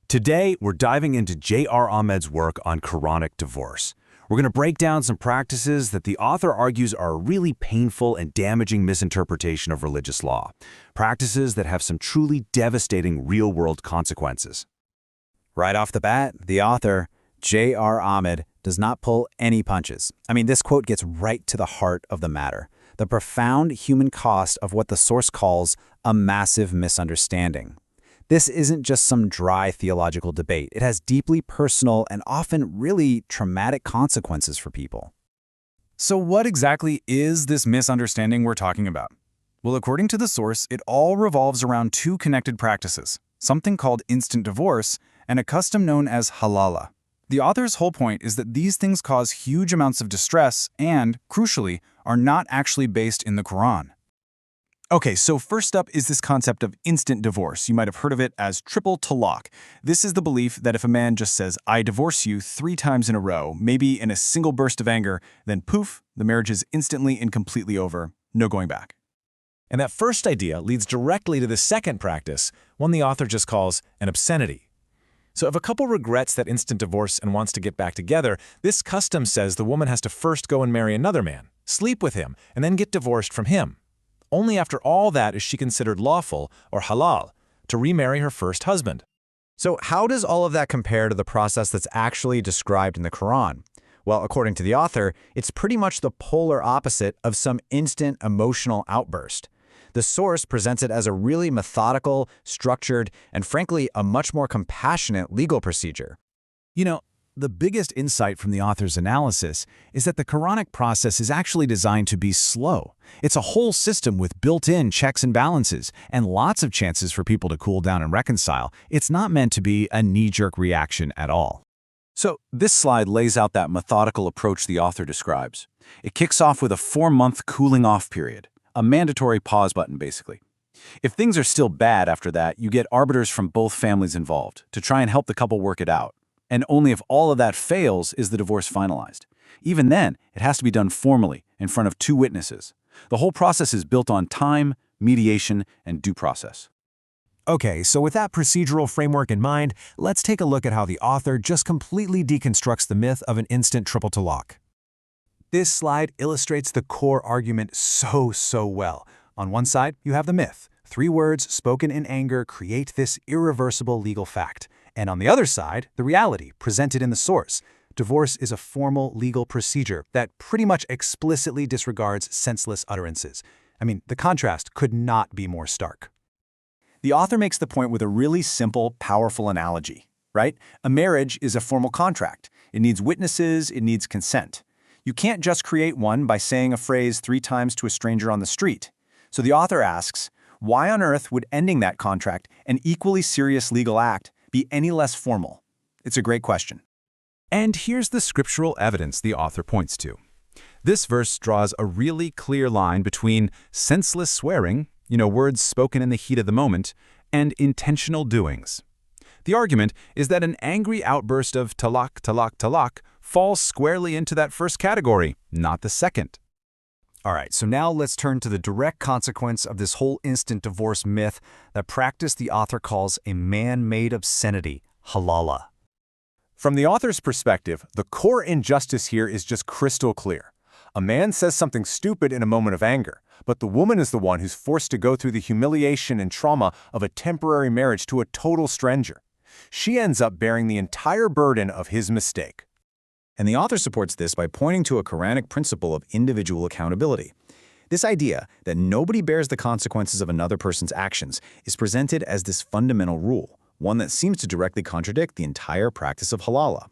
Today, we're diving into J.R. Ahmed's work on Quranic divorce. We're going to break down some practices that the author argues are a really painful and damaging misinterpretation of religious law, practices that have some truly devastating real-world consequences. Right off the bat, the author, J.R. Ahmed, does not pull any punches. This quote gets right to the heart of the matter, the profound human cost of what the source calls a massive misunderstanding. This isn't just some dry theological debate. It has deeply personal and often really traumatic consequences for people. So what exactly is this misunderstanding we're talking about? Well, according to the source, it all revolves around two connected practices, something called instant divorce and a custom known as Halalah. The author's whole point is that these things cause huge amounts of distress and, crucially, are not actually based in the Quran. Okay, so first up is this concept of instant divorce. You might have heard of it as triple talaq. This is the belief that if a man just says, "I divorce you" 3 times in a row, maybe in a single burst of anger, then poof, the marriage is instantly and completely over. No going back. And that first idea leads directly to the second practice, one the author just calls an obscenity. So if a couple regrets that instant divorce and wants to get back together, this custom says the woman has to first go and marry another man, sleep with him, and then get divorced from him. Only after all that is she considered lawful, or halal, to remarry her first husband. So how does all of that compare to the process that's actually described in the Quran? Well, according to the author, it's pretty much the polar opposite of some instant emotional outburst. The source presents it as a really methodical, structured, and frankly, a much more compassionate legal procedure. The biggest insight from the author's analysis is that the Quranic process is actually designed to be slow. It's a whole system with built-in checks and balances, and lots of chances for people to cool down and reconcile. It's not meant to be a knee-jerk reaction at all. So this slide lays out that methodical approach the author describes. It kicks off with a 4-month cooling-off period, a mandatory pause button, basically. If things are still bad after that, you get arbiters from both families involved to try and help the couple work it out. And only if all of that fails is the divorce finalized. Even then, it has to be done formally, in front of 2 witnesses. The whole process is built on time, mediation, and due process. Okay, so with that procedural framework in mind, let's take a look at how the author just completely deconstructs the myth of an instant triple talaq. This slide illustrates the core argument so well. On one side, you have the myth. 3 words spoken in anger create this irreversible legal fact. And on the other side, the reality presented in the source. Divorce is a formal legal procedure that pretty much explicitly disregards senseless utterances. The contrast could not be more stark. The author makes the point with a really simple, powerful analogy, right? A marriage is a formal contract. It needs witnesses, it needs consent. You can't just create one by saying a phrase 3 times to a stranger on the street. So the author asks, why on earth would ending that contract, an equally serious legal act, be any less formal? It's a great question. And here's the scriptural evidence the author points to. This verse draws a really clear line between senseless swearing, words spoken in the heat of the moment, and intentional doings. The argument is that an angry outburst of talaq, talaq, talaq falls squarely into that first category, not the second. All right, so now let's turn to the direct consequence of this whole instant divorce myth, that practice the author calls a man-made obscenity, Halalah. From the author's perspective, the core injustice here is just crystal clear. A man says something stupid in a moment of anger, but the woman is the one who's forced to go through the humiliation and trauma of a temporary marriage to a total stranger. She ends up bearing the entire burden of his mistake. And the author supports this by pointing to a Quranic principle of individual accountability. This idea that nobody bears the consequences of another person's actions is presented as this fundamental rule, one that seems to directly contradict the entire practice of Halalah.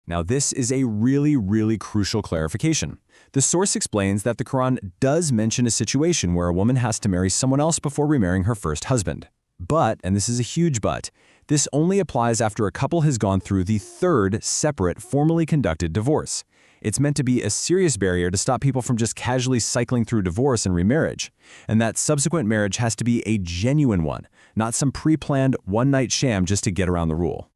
Now, this is a really crucial clarification. The source explains that the Quran does mention a situation where a woman has to marry someone else before remarrying her first husband. But, and this is a huge but, this only applies after a couple has gone through the 3rd separate, formally conducted divorce. It's meant to be a serious barrier to stop people from just casually cycling through divorce and remarriage. And that subsequent marriage has to be a genuine one, not some pre-planned one-night sham just to get around the rule.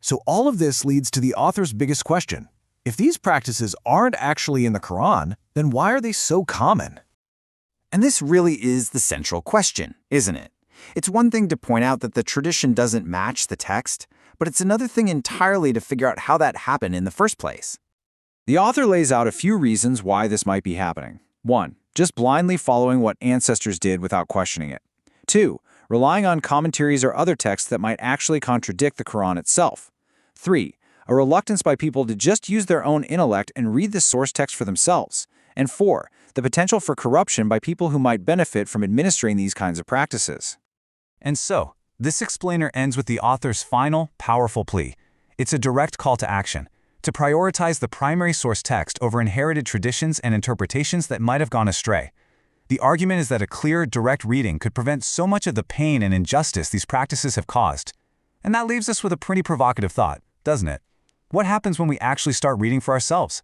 So all of this leads to the author's biggest question. If these practices aren't actually in the Quran, then why are they so common? And this really is the central question, isn't it? It's one thing to point out that the tradition doesn't match the text, but it's another thing entirely to figure out how that happened in the first place. The author lays out a few reasons why this might be happening. 1. Just blindly following what ancestors did without questioning it. 2. Relying on commentaries or other texts that might actually contradict the Quran itself. 3. A reluctance by people to just use their own intellect and read the source text for themselves. And 4. The potential for corruption by people who might benefit from administering these kinds of practices. And so, this explainer ends with the author's final, powerful plea. It's a direct call to action, to prioritize the primary source text over inherited traditions and interpretations that might have gone astray. The argument is that a clear, direct reading could prevent so much of the pain and injustice these practices have caused. And that leaves us with a pretty provocative thought, doesn't it? What happens when we actually start reading for ourselves?